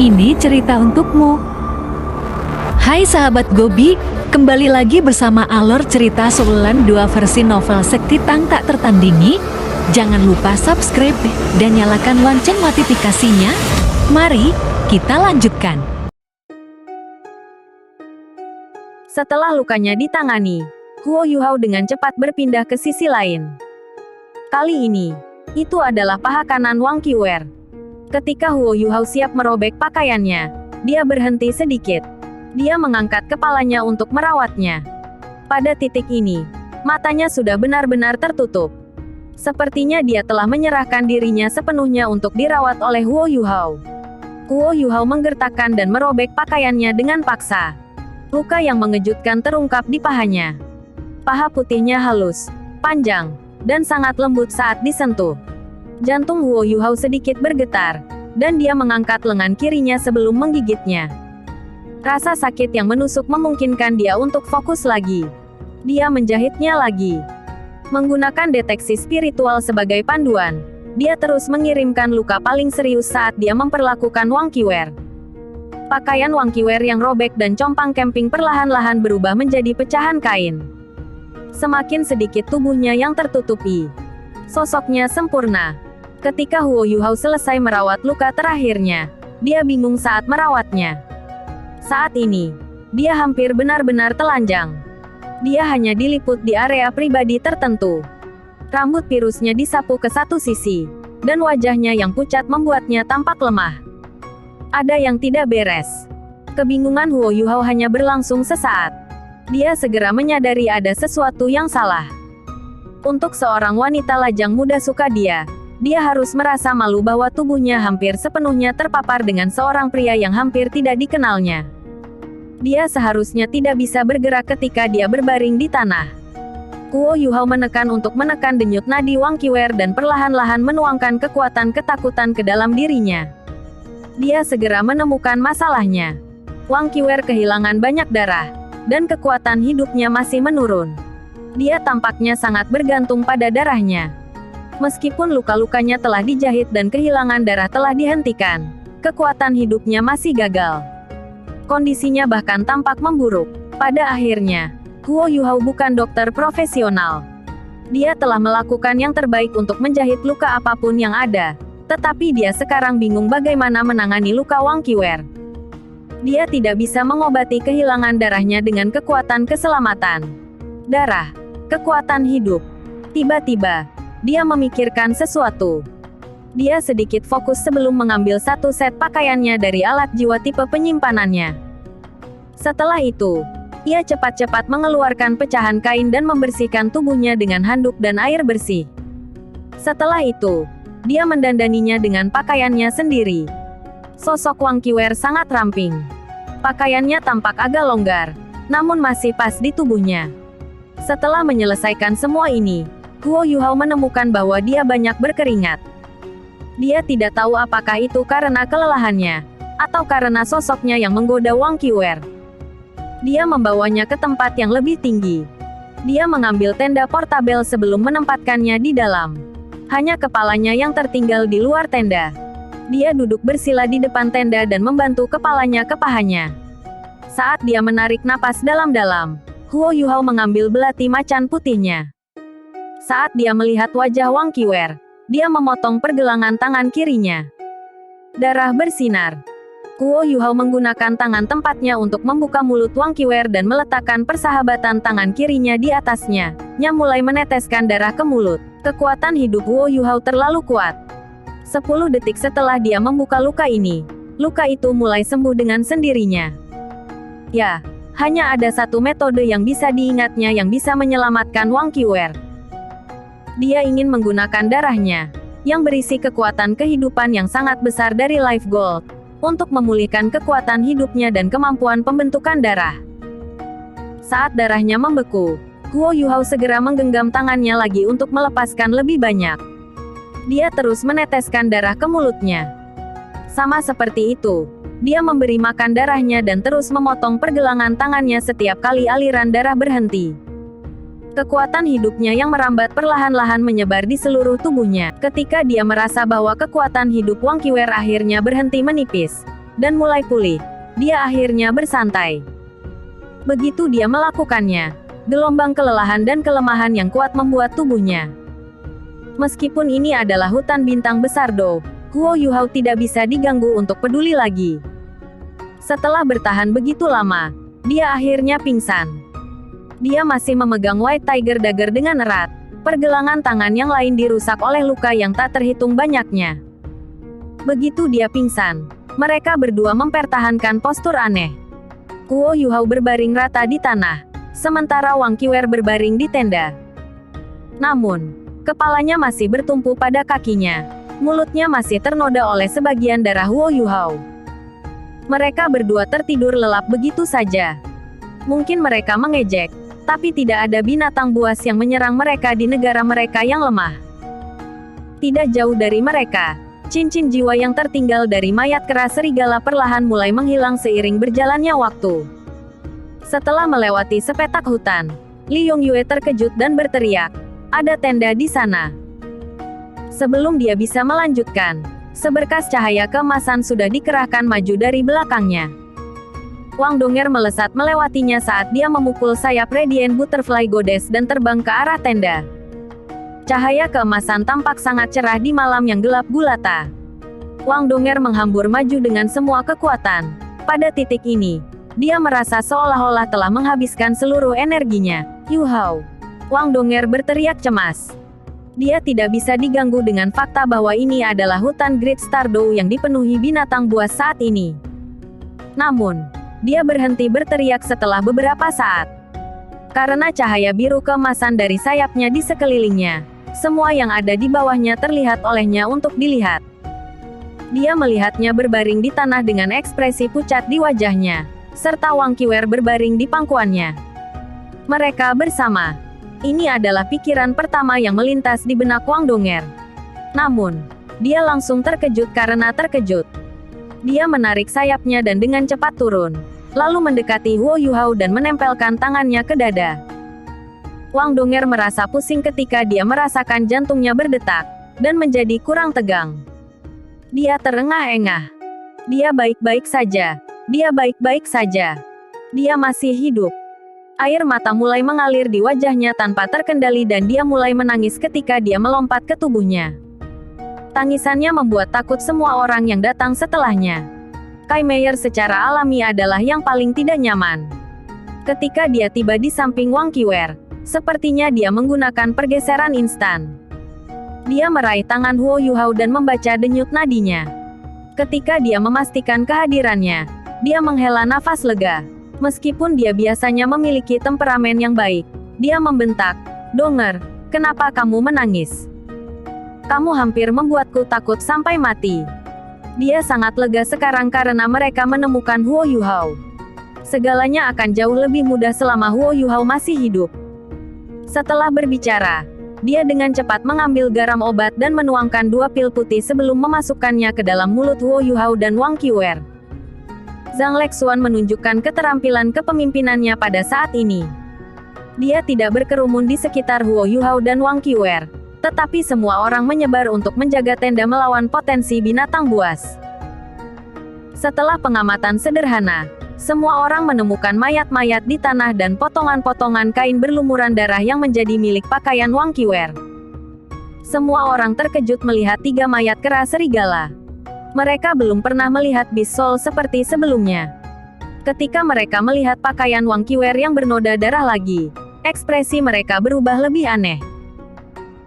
Ini cerita untukmu. Hai sahabat Gobi, kembali lagi bersama alur cerita Seulan 2 versi novel Sekti Tang Tak Tertandingi. Jangan lupa subscribe dan nyalakan lonceng notifikasinya. Mari kita lanjutkan. Setelah lukanya ditangani, Huo Yuhao dengan cepat berpindah ke sisi lain. Kali ini, itu adalah paha kanan Wang Qiwer. Ketika Huo Yuhao siap merobek pakaiannya, dia berhenti sedikit. Dia mengangkat kepalanya untuk merawatnya. Pada titik ini, matanya sudah benar-benar tertutup. Sepertinya dia telah menyerahkan dirinya sepenuhnya untuk dirawat oleh Huo Yuhao. Huo Yuhao menggertakkan dan merobek pakaiannya dengan paksa. Luka yang mengejutkan terungkap di pahanya. Paha putihnya halus, panjang, dan sangat lembut saat disentuh. Jantung Huo Yuhao sedikit bergetar, dan dia mengangkat lengan kirinya sebelum menggigitnya. Rasa sakit yang menusuk memungkinkan dia untuk fokus lagi. Dia menjahitnya lagi. Menggunakan deteksi spiritual sebagai panduan, dia terus mengirimkan luka paling serius saat dia memperlakukan Wang Qiwer. Pakaian Wang Qiwer yang robek dan compang camping perlahan-lahan berubah menjadi pecahan kain. Semakin sedikit tubuhnya yang tertutupi. Sosoknya sempurna. Ketika Huo Yuhao selesai merawat luka terakhirnya, dia bingung saat merawatnya. Saat ini, dia hampir benar-benar telanjang. Dia hanya diliput di area pribadi tertentu. Rambut pirusnya disapu ke satu sisi, dan wajahnya yang pucat membuatnya tampak lemah. Ada yang tidak beres. Kebingungan Huo Yuhao hanya berlangsung sesaat. Dia segera menyadari ada sesuatu yang salah. Untuk seorang wanita lajang muda suka dia harus merasa malu bahwa tubuhnya hampir sepenuhnya terpapar dengan seorang pria yang hampir tidak dikenalnya. Dia seharusnya tidak bisa bergerak ketika dia berbaring di tanah. Huo Yuhao menekan untuk menekan denyut nadi Wang Qiwer dan perlahan-lahan menuangkan kekuatan ketakutan ke dalam dirinya. Dia segera menemukan masalahnya. Wang Qiwer kehilangan banyak darah, dan kekuatan hidupnya masih menurun. Dia tampaknya sangat bergantung pada darahnya. Meskipun luka-lukanya telah dijahit dan kehilangan darah telah dihentikan, kekuatan hidupnya masih gagal. Kondisinya bahkan tampak memburuk. Pada akhirnya, Huo Yuhao bukan dokter profesional. Dia telah melakukan yang terbaik untuk menjahit luka apapun yang ada, tetapi dia sekarang bingung bagaimana menangani luka Wang Qiwer. Dia tidak bisa mengobati kehilangan darahnya dengan kekuatan keselamatan. Darah, kekuatan hidup. Tiba-tiba, dia memikirkan sesuatu. Dia sedikit fokus sebelum mengambil satu set pakaiannya dari alat jiwa tipe penyimpanannya. Setelah itu, ia cepat-cepat mengeluarkan pecahan kain dan membersihkan tubuhnya dengan handuk dan air bersih. Setelah itu, dia mendandaninya dengan pakaiannya sendiri. Sosok Wang Qiwer sangat ramping. Pakaiannya tampak agak longgar, namun masih pas di tubuhnya. Setelah menyelesaikan semua ini, Huo Yuhao menemukan bahwa dia banyak berkeringat. Dia tidak tahu apakah itu karena kelelahannya, atau karena sosoknya yang menggoda Wang Qiwer. Dia membawanya ke tempat yang lebih tinggi. Dia mengambil tenda portabel sebelum menempatkannya di dalam. Hanya kepalanya yang tertinggal di luar tenda. Dia duduk bersila di depan tenda dan membantu kepalanya ke pahanya. Saat dia menarik napas dalam-dalam, Huo Yuhao mengambil belati macan putihnya. Saat dia melihat wajah Wang Qiwer, dia memotong pergelangan tangan kirinya. Darah bersinar. Huo Yuhao menggunakan tangan tempatnya untuk membuka mulut Wang Qiwer dan meletakkan persahabatan tangan kirinya di atasnya. Nya mulai meneteskan darah ke mulut. Kekuatan hidup Huo Yuhao terlalu kuat. 10 detik setelah dia membuka luka ini, luka itu mulai sembuh dengan sendirinya. Ya, hanya ada satu metode yang bisa diingatnya yang bisa menyelamatkan Wang Qiwer. Dia ingin menggunakan darahnya, yang berisi kekuatan kehidupan yang sangat besar dari Life Gold, untuk memulihkan kekuatan hidupnya dan kemampuan pembentukan darah. Saat darahnya membeku, Huo Yuhao segera menggenggam tangannya lagi untuk melepaskan lebih banyak. Dia terus meneteskan darah ke mulutnya. Sama seperti itu, dia memberi makan darahnya dan terus memotong pergelangan tangannya setiap kali aliran darah berhenti. Kekuatan hidupnya yang merambat perlahan-lahan menyebar di seluruh tubuhnya. Ketika dia merasa bahwa kekuatan hidup Wang Qiwer akhirnya berhenti menipis, dan mulai pulih. Dia akhirnya bersantai. Begitu dia melakukannya, gelombang kelelahan dan kelemahan yang kuat membuat tubuhnya. Meskipun ini adalah hutan bintang besar Do, Huo Yuhao tidak bisa diganggu untuk peduli lagi. Setelah bertahan begitu lama, dia akhirnya pingsan. Dia masih memegang White Tiger Dagger dengan erat. Pergelangan tangan yang lain dirusak oleh luka yang tak terhitung banyaknya. Begitu dia pingsan, mereka berdua mempertahankan postur aneh. Huo Yuhao berbaring rata di tanah, sementara Wang Qiwer berbaring di tenda. Namun, kepalanya masih bertumpu pada kakinya. Mulutnya masih ternoda oleh sebagian darah Huo Yuhao. Mereka berdua tertidur lelap begitu saja. Mungkin mereka mengejek, tapi tidak ada binatang buas yang menyerang mereka di negara mereka yang lemah. Tidak jauh dari mereka, cincin jiwa yang tertinggal dari mayat kera serigala perlahan mulai menghilang seiring berjalannya waktu. Setelah melewati sepetak hutan, Li Yongyue terkejut dan berteriak, "Ada tenda di sana." Sebelum dia bisa melanjutkan, seberkas cahaya keemasan sudah dikerahkan maju dari belakangnya. Wang Donger melesat melewatinya saat dia memukul sayap Radiant Butterfly Goddess dan terbang ke arah tenda. Cahaya keemasan tampak sangat cerah di malam yang gelap gulata. Wang Donger menghambur maju dengan semua kekuatan. Pada titik ini, dia merasa seolah-olah telah menghabiskan seluruh energinya. "Yuhao!" Wang Donger berteriak cemas. Dia tidak bisa diganggu dengan fakta bahwa ini adalah hutan Great Stardow yang dipenuhi binatang buas saat ini. Namun, dia berhenti berteriak setelah beberapa saat. Karena cahaya biru keemasan dari sayapnya di sekelilingnya, semua yang ada di bawahnya terlihat olehnya untuk dilihat. Dia melihatnya berbaring di tanah dengan ekspresi pucat di wajahnya, serta Wang Qiwer berbaring di pangkuannya. Mereka bersama. Ini adalah pikiran pertama yang melintas di benak Wang Donger. Namun, dia langsung terkejut karena terkejut. Dia menarik sayapnya dan dengan cepat turun, lalu mendekati Huo Yuhao dan menempelkan tangannya ke dada. Wang Donger merasa pusing ketika dia merasakan jantungnya berdetak, dan menjadi kurang tegang. Dia terengah-engah. Dia baik-baik saja. Dia baik-baik saja. Dia masih hidup. Air mata mulai mengalir di wajahnya tanpa terkendali dan dia mulai menangis ketika dia melompat ke tubuhnya. Tangisannya membuat takut semua orang yang datang setelahnya. Kai Meier secara alami adalah yang paling tidak nyaman. Ketika dia tiba di samping Wang Qiwer, sepertinya dia menggunakan pergeseran instan. Dia meraih tangan Huo Yuhao dan membaca denyut nadinya. Ketika dia memastikan kehadirannya, dia menghela nafas lega. Meskipun dia biasanya memiliki temperamen yang baik, dia membentak, "Donger, kenapa kamu menangis? Kamu hampir membuatku takut sampai mati." Dia sangat lega sekarang karena mereka menemukan Huo Yuhao. Segalanya akan jauh lebih mudah selama Huo Yuhao masih hidup. Setelah berbicara, dia dengan cepat mengambil garam obat dan menuangkan 2 pil putih sebelum memasukkannya ke dalam mulut Huo Yuhao dan Wang Qiwer. Zhang Lexuan menunjukkan keterampilan kepemimpinannya pada saat ini. Dia tidak berkerumun di sekitar Huo Yuhao dan Wang Qiwer, tetapi semua orang menyebar untuk menjaga tenda melawan potensi binatang buas. Setelah pengamatan sederhana, semua orang menemukan mayat-mayat di tanah dan potongan-potongan kain berlumuran darah yang menjadi milik pakaian Wang Qiwer. Semua orang terkejut melihat 3 mayat kera serigala. Mereka belum pernah melihat Beast Soul seperti sebelumnya. Ketika mereka melihat pakaian Wang Qiwer yang bernoda darah lagi, ekspresi mereka berubah lebih aneh.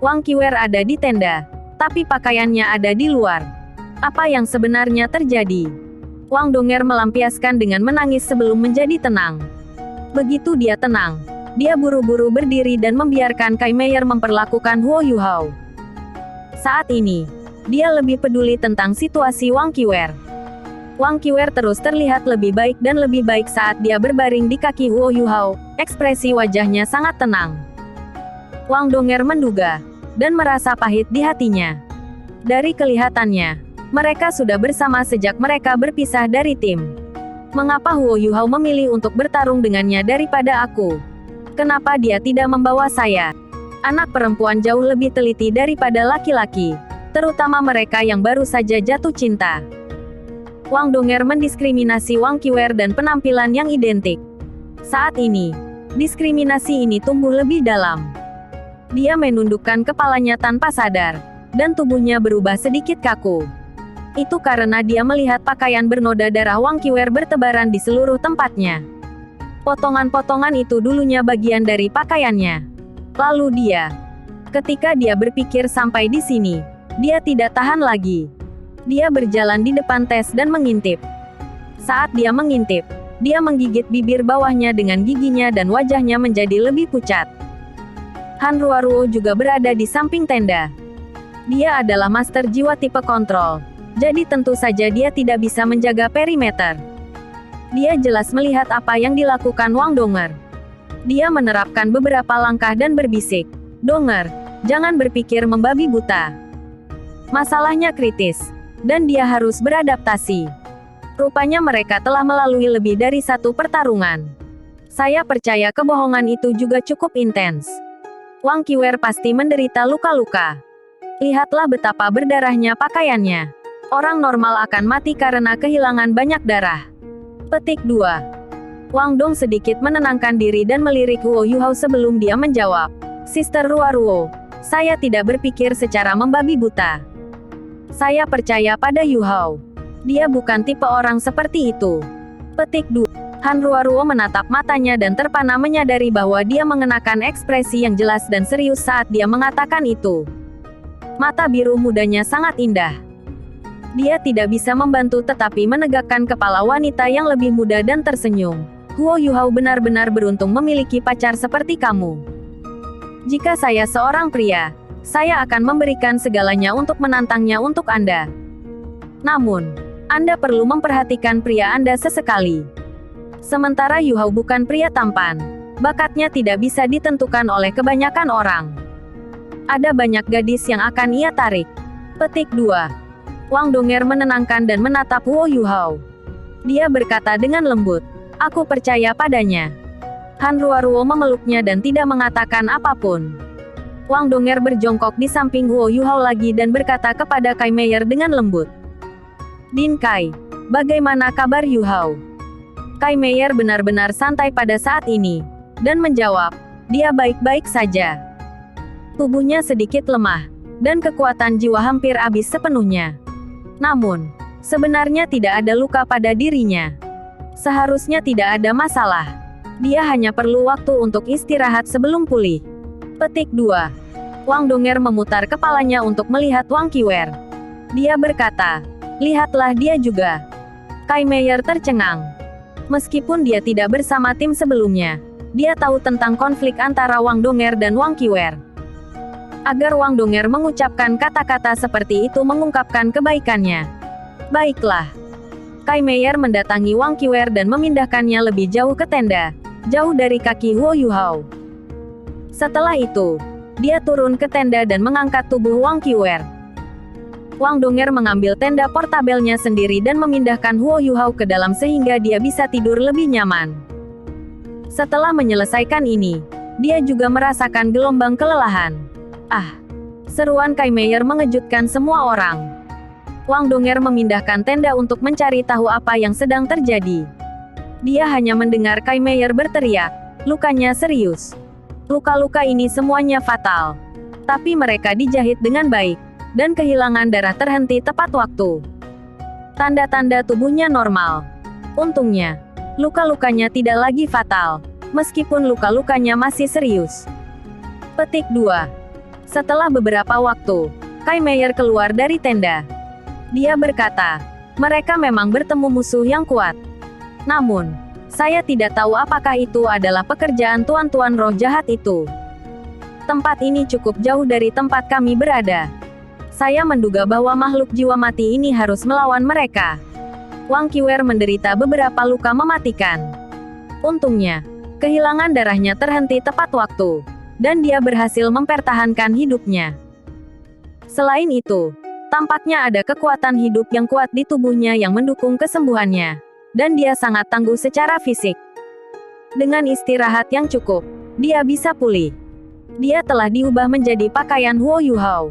Wang Qiwer ada di tenda, tapi pakaiannya ada di luar. Apa yang sebenarnya terjadi? Wang Donger melampiaskan dengan menangis sebelum menjadi tenang. Begitu dia tenang, dia buru-buru berdiri dan membiarkan Kai Meier memperlakukan Huo Yuhao. Saat ini, dia lebih peduli tentang situasi Wang Qiwer. Wang Qiwer terus terlihat lebih baik dan lebih baik saat dia berbaring di kaki Huo Yuhao, ekspresi wajahnya sangat tenang. Wang Donger menduga, dan merasa pahit di hatinya. Dari kelihatannya, mereka sudah bersama sejak mereka berpisah dari tim. Mengapa Huo Yuhao memilih untuk bertarung dengannya daripada aku? Kenapa dia tidak membawa saya? Anak perempuan jauh lebih teliti daripada laki-laki, terutama mereka yang baru saja jatuh cinta. Wang Donger mendiskriminasi Wang Qiwer dan penampilan yang identik. Saat ini, diskriminasi ini tumbuh lebih dalam. Dia menundukkan kepalanya tanpa sadar, dan tubuhnya berubah sedikit kaku. Itu karena dia melihat pakaian bernoda darah Wang Qiwer bertebaran di seluruh tempatnya. Potongan-potongan itu dulunya bagian dari pakaiannya. Lalu ketika dia berpikir sampai di sini, dia tidak tahan lagi. Dia berjalan di depan Tess dan mengintip. Saat dia mengintip, dia menggigit bibir bawahnya dengan giginya dan wajahnya menjadi lebih pucat. Han Ruoruo juga berada di samping tenda. Dia adalah master jiwa tipe kontrol, jadi tentu saja dia tidak bisa menjaga perimeter. Dia jelas melihat apa yang dilakukan Wang Donger. Dia menerapkan beberapa langkah dan berbisik, "Donger, jangan berpikir membabi buta. Masalahnya kritis, dan dia harus beradaptasi." Rupanya mereka telah melalui lebih dari satu pertarungan. Saya percaya kebohongan itu juga cukup intens. Wang Qiwer pasti menderita luka-luka. Lihatlah betapa berdarahnya pakaiannya. Orang normal akan mati karena kehilangan banyak darah. Petik 2. Wang Dong sedikit menenangkan diri dan melirik Huo Yuhao sebelum dia menjawab. "Sister Ruoruo, saya tidak berpikir secara membabi buta. Saya percaya pada Yuhao. Dia bukan tipe orang seperti itu." Petik 2. Han Ruoruo menatap matanya dan terpana menyadari bahwa dia mengenakan ekspresi yang jelas dan serius saat dia mengatakan itu. Mata biru mudanya sangat indah. Dia tidak bisa membantu tetapi menegakkan kepala wanita yang lebih muda dan tersenyum. "Huo Yuhao benar-benar beruntung memiliki pacar seperti kamu. Jika saya seorang pria, saya akan memberikan segalanya untuk menantangnya untuk Anda. Namun, Anda perlu memperhatikan pria Anda sesekali. Sementara Yuhao bukan pria tampan, bakatnya tidak bisa ditentukan oleh kebanyakan orang. Ada banyak gadis yang akan ia tarik." Petik 2. Wang Donger menenangkan dan menatap Huo Yuhao. Dia berkata dengan lembut, "Aku percaya padanya." Han Ruoruo memeluknya dan tidak mengatakan apapun. Wang Donger berjongkok di samping Huo Yuhao lagi dan berkata kepada Kai Meier dengan lembut, "Din Kai, bagaimana kabar Yuhao?" Kai Meier benar-benar santai pada saat ini, dan menjawab, "Dia baik-baik saja." Tubuhnya sedikit lemah, dan kekuatan jiwa hampir habis sepenuhnya. Namun, sebenarnya tidak ada luka pada dirinya. Seharusnya tidak ada masalah. Dia hanya perlu waktu untuk istirahat sebelum pulih. Petik 2. Wang Donger memutar kepalanya untuk melihat Wang Qiwer. Dia berkata, "Lihatlah dia juga." Kai Meier tercengang. Meskipun dia tidak bersama tim sebelumnya, dia tahu tentang konflik antara Wang Donger dan Wang Qiwer. Agar Wang Donger mengucapkan kata-kata seperti itu mengungkapkan kebaikannya. Baiklah. Kai Meier mendatangi Wang Qiwer dan memindahkannya lebih jauh ke tenda, jauh dari kaki Huo Yuhao. Setelah itu, dia turun ke tenda dan mengangkat tubuh Wang Qiwer. Wang Donger mengambil tenda portabelnya sendiri dan memindahkan Huo Yuhao ke dalam sehingga dia bisa tidur lebih nyaman. Setelah menyelesaikan ini, dia juga merasakan gelombang kelelahan. "Ah!" Seruan Kai Meier mengejutkan semua orang. Wang Donger memindahkan tenda untuk mencari tahu apa yang sedang terjadi. Dia hanya mendengar Kai Meier berteriak, "Lukanya serius. Luka-luka ini semuanya fatal." Tapi mereka dijahit dengan baik, dan kehilangan darah terhenti tepat waktu. Tanda-tanda tubuhnya normal. Untungnya, luka-lukanya tidak lagi fatal, meskipun luka-lukanya masih serius. Petik 2. Setelah beberapa waktu, Kai Meier keluar dari tenda. Dia berkata, "Mereka memang bertemu musuh yang kuat. Namun, saya tidak tahu apakah itu adalah pekerjaan tuan-tuan roh jahat itu. Tempat ini cukup jauh dari tempat kami berada. Saya menduga bahwa makhluk jiwa mati ini harus melawan mereka." Wang Qiwer menderita beberapa luka mematikan. Untungnya, kehilangan darahnya terhenti tepat waktu, dan dia berhasil mempertahankan hidupnya. Selain itu, tampaknya ada kekuatan hidup yang kuat di tubuhnya yang mendukung kesembuhannya, dan dia sangat tangguh secara fisik. Dengan istirahat yang cukup, dia bisa pulih. Dia telah diubah menjadi pakaian Huo Yuhao.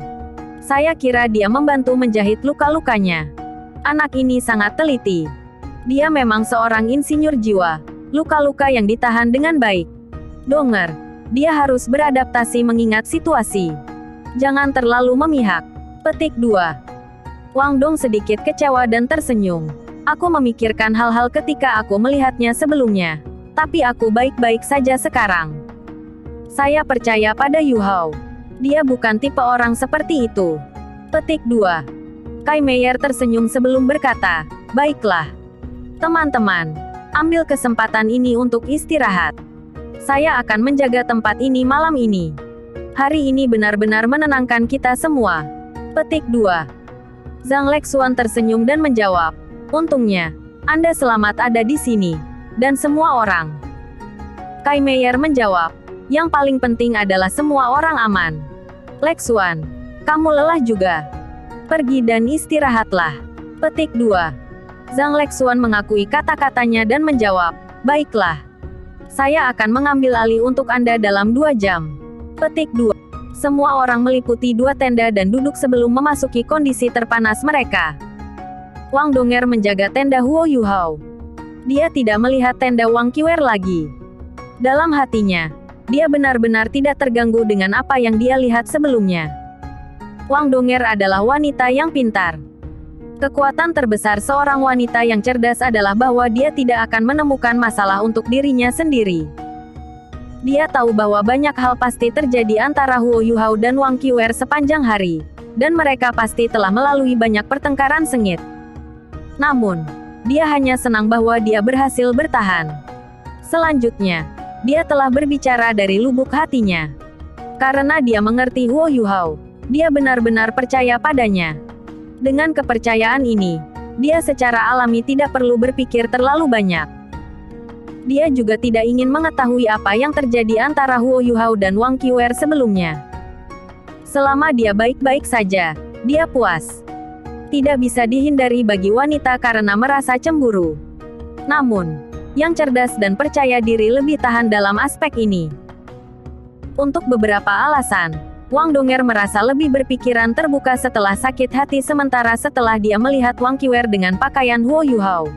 Saya kira dia membantu menjahit luka-lukanya. Anak ini sangat teliti. Dia memang seorang insinyur jiwa. Luka-luka yang ditahan dengan baik. Donger, dia harus beradaptasi mengingat situasi. Jangan terlalu memihak. Petik 2. Wang Dong sedikit kecewa dan tersenyum. Aku memikirkan hal-hal ketika aku melihatnya sebelumnya. Tapi aku baik-baik saja sekarang. Saya percaya pada Yu Hao. Dia bukan tipe orang seperti itu. Petik 2. Kai Meier tersenyum sebelum berkata, baiklah. Teman-teman, ambil kesempatan ini untuk istirahat. Saya akan menjaga tempat ini malam ini. Hari ini benar-benar menenangkan kita semua. Petik 2. Zhang Lexuan tersenyum dan menjawab, untungnya, Anda selamat ada di sini. Dan semua orang. Kai Meier menjawab, yang paling penting adalah semua orang aman. Lexuan, kamu lelah juga. Pergi dan istirahatlah. Petik 2. Zhang Lexuan mengakui kata-katanya dan menjawab, baiklah. Saya akan mengambil alih untuk Anda dalam 2 jam. Petik 2. Semua orang meliputi 2 tenda dan duduk sebelum memasuki kondisi terpanas mereka. Wang Donger menjaga tenda Huo Yu Hao. Dia tidak melihat tenda Wang Qiwer lagi. Dalam hatinya, dia benar-benar tidak terganggu dengan apa yang dia lihat sebelumnya. Wang Donger adalah wanita yang pintar. Kekuatan terbesar seorang wanita yang cerdas adalah bahwa dia tidak akan menemukan masalah untuk dirinya sendiri. Dia tahu bahwa banyak hal pasti terjadi antara Huo Yu Hao dan Wang Qiwer sepanjang hari, dan mereka pasti telah melalui banyak pertengkaran sengit. Namun, dia hanya senang bahwa dia berhasil bertahan. Selanjutnya, dia telah berbicara dari lubuk hatinya. Karena dia mengerti Huo Yu Hao, dia benar-benar percaya padanya. Dengan kepercayaan ini, dia secara alami tidak perlu berpikir terlalu banyak. Dia juga tidak ingin mengetahui apa yang terjadi antara Huo Yu Hao dan Wang Qiwer sebelumnya. Selama dia baik-baik saja, dia puas. Tidak bisa dihindari bagi wanita karena merasa cemburu. Namun, yang cerdas dan percaya diri lebih tahan dalam aspek ini. Untuk beberapa alasan, Wang Donger merasa lebih berpikiran terbuka setelah sakit hati sementara setelah dia melihat Wang Qiwer dengan pakaian Huo Yu Hao.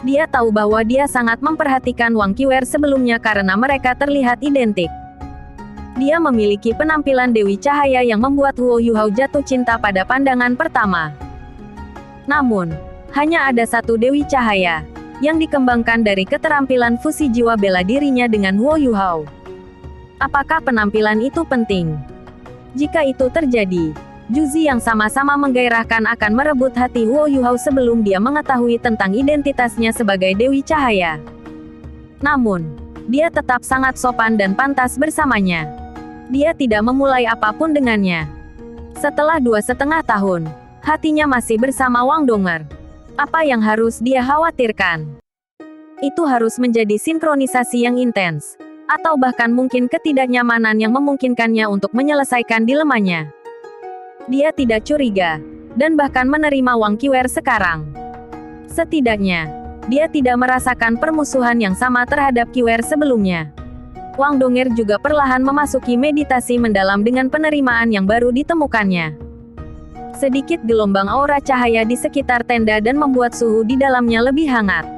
Dia tahu bahwa dia sangat memperhatikan Wang Qiwer sebelumnya karena mereka terlihat identik. Dia memiliki penampilan Dewi Cahaya yang membuat Huo Yu Hao jatuh cinta pada pandangan pertama. Namun, hanya ada satu Dewi Cahaya, yang dikembangkan dari keterampilan fusi jiwa bela dirinya dengan Huo Yu Hao. Apakah penampilan itu penting? Jika itu terjadi, Juzi yang sama-sama menggairahkan akan merebut hati Huo Yu Hao sebelum dia mengetahui tentang identitasnya sebagai Dewi Cahaya. Namun, dia tetap sangat sopan dan pantas bersamanya. Dia tidak memulai apapun dengannya. Setelah 2,5 tahun, hatinya masih bersama Wang Donger. Apa yang harus dia khawatirkan? Itu harus menjadi sinkronisasi yang intens. Atau bahkan mungkin ketidaknyamanan yang memungkinkannya untuk menyelesaikan dilemanya. Dia tidak curiga, dan bahkan menerima Wang Qiwer sekarang. Setidaknya, dia tidak merasakan permusuhan yang sama terhadap Qiwer sebelumnya. Wang Donger juga perlahan memasuki meditasi mendalam dengan penerimaan yang baru ditemukannya. Sedikit gelombang aura cahaya di sekitar tenda dan membuat suhu di dalamnya lebih hangat.